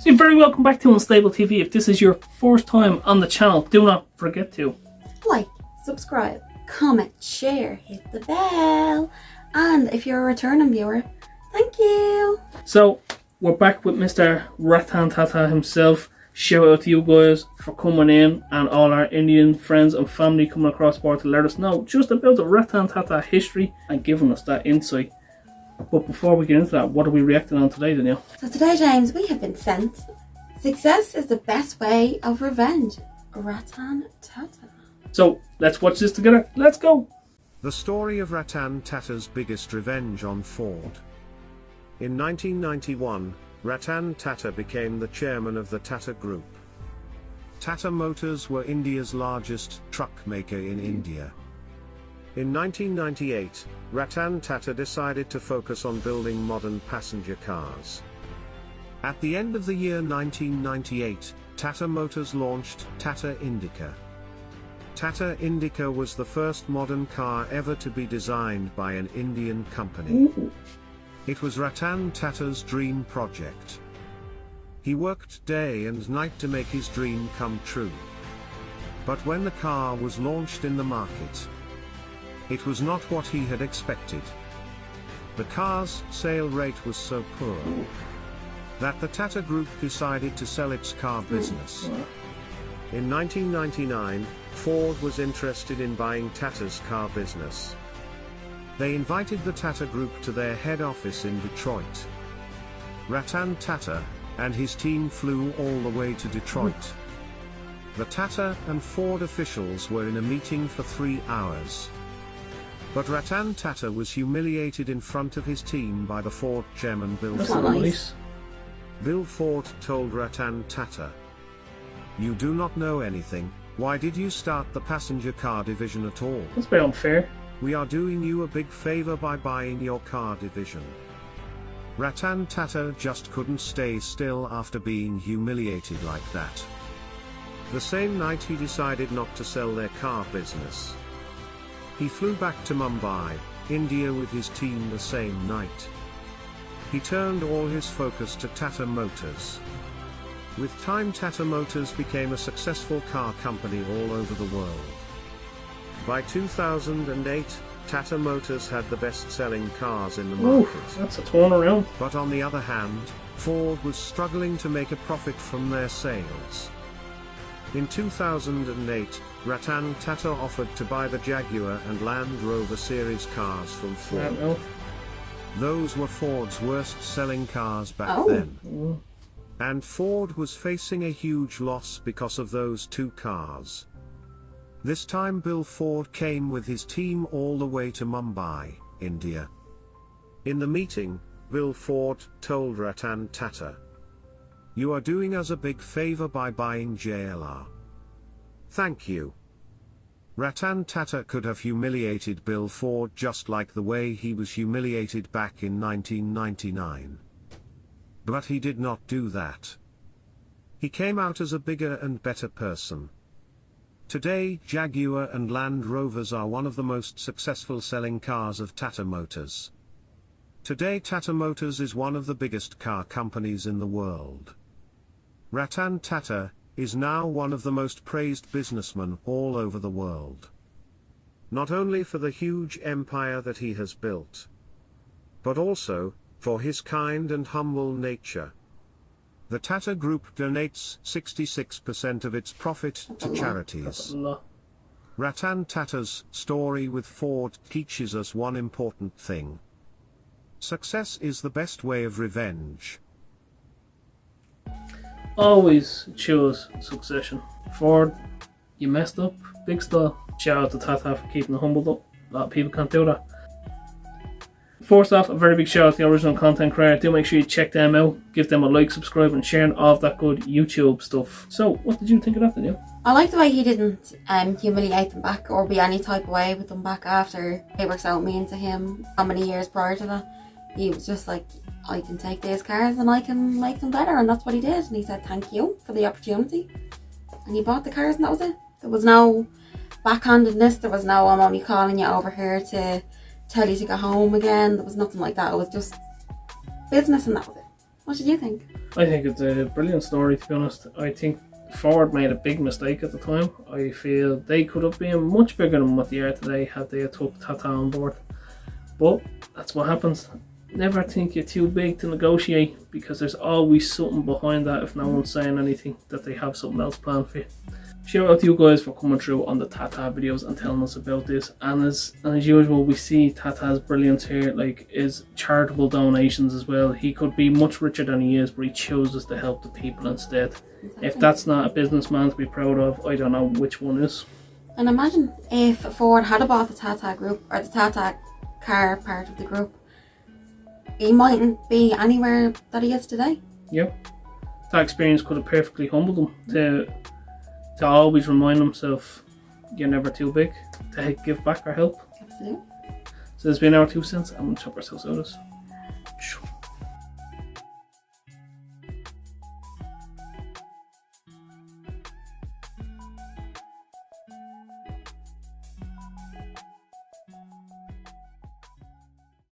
So you're very welcome back to Unstable TV. If this is your first time on the channel, do not forget to like, subscribe, comment, share, hit the bell, and if you're a returning viewer, thank you. So we're back with Mr. Ratan Tata himself. Shout out to you guys for coming in and all our Indian friends and family coming across board to let us know just about the Ratan Tata history and giving us that insight. But before we get into that, what are we reacting on today, Danielle? So today, James, we have been sent Success is the Best Way of Revenge, Ratan Tata. So let's watch this together. Let's go. The story of Ratan Tata's biggest revenge on Ford. In 1991, Ratan Tata became the chairman of the Tata Group. Tata Motors were India's largest truck maker in India. In 1998, Ratan Tata decided to focus on building modern passenger cars. At the end of the year 1998, Tata Motors launched Tata Indica. Tata Indica was the first modern car ever to be designed by an Indian company. It was Ratan Tata's dream project. He worked day and night to make his dream come true. But when the car was launched in the market, it was not what he had expected. The car's sale rate was so poor that the Tata Group decided to sell its car business. In 1999, Ford was interested in buying Tata's car business. They invited the Tata Group to their head office in Detroit. Ratan Tata and his team flew all the way to Detroit. The Tata and Ford officials were in a meeting for 3 hours. But Ratan Tata was humiliated in front of his team by the Ford chairman Bill Ford. Nice. Bill Ford told Ratan Tata, "You do not know anything. Why did you start the passenger car division at all? That's a bit unfair. We are doing you a big favor by buying your car division." Ratan Tata just couldn't stay still after being humiliated like that. The same night he decided not to sell their car business. He flew back to Mumbai, India with his team the same night. He turned all his focus to Tata Motors. With time, Tata Motors became a successful car company all over the world. By 2008, Tata Motors had the best-selling cars in the market. That's a turnaround. But on the other hand, Ford was struggling to make a profit from their sales. In 2008, Ratan Tata offered to buy the Jaguar and Land Rover series cars from Ford. Those were Ford's worst-selling cars back then. And Ford was facing a huge loss because of those two cars. This time Bill Ford came with his team all the way to Mumbai, India. In the meeting, Bill Ford told Ratan Tata, "You are doing us a big favor by buying JLR. Thank you." Ratan Tata could have humiliated Bill Ford just like the way he was humiliated back in 1999. But he did not do that. He came out as a bigger and better person. Today, Jaguar and Land Rovers are one of the most successful selling cars of Tata Motors. Today, Tata Motors is one of the biggest car companies in the world. Ratan Tata is now one of the most praised businessmen all over the world. Not only for the huge empire that he has built, but also for his kind and humble nature. The Tata Group donates 66% of its profit to charities. Ratan Tata's story with Ford teaches us one important thing. Success is the best way of revenge. Always choose succession. Ford, you messed up. Big style. Shout out to Tata for keeping it humbled up. A lot of people can't do that. First off, a very big shout out to the original content creator. Do make sure you check them out. Give them a like, subscribe and share, and all of that good YouTube stuff. So, what did you think of that, Danielle? I like the way he didn't humiliate them back or be any type of way with them back after they were so mean to him how many years prior to that. He was just like, I can take these cars and I can make them better, and that's what he did. And he said thank you for the opportunity, and he bought the cars, and that was it. There was no backhandedness. There was no, I'm only calling you over here to tell you to go home again. There was nothing like that. It was just business, and that was it. What did you think? I think it's a brilliant story, to be honest. I think Ford made a big mistake at the time. I feel they could have been much bigger than what they are today had they took Tata on board. But that's what happens. Never think you're too big to negotiate, because there's always something behind that if no one's saying anything, that they have something else planned for you. Shout out to you guys for coming through on the Tata videos and telling us about this. And as usual, we see Tata's brilliance here, like his charitable donations as well. He could be much richer than he is, but he chooses to help the people instead. If that's not a businessman to be proud of, I don't know which one is. And imagine if Ford had bought the Tata group, or the Tata car part of the group, he mightn't be anywhere that he is today. Yep. That experience could have perfectly humbled him to always remind himself you're never too big to give back or help. Absolutely. So there's been our 2 cents, and we'll chop ourselves out of this.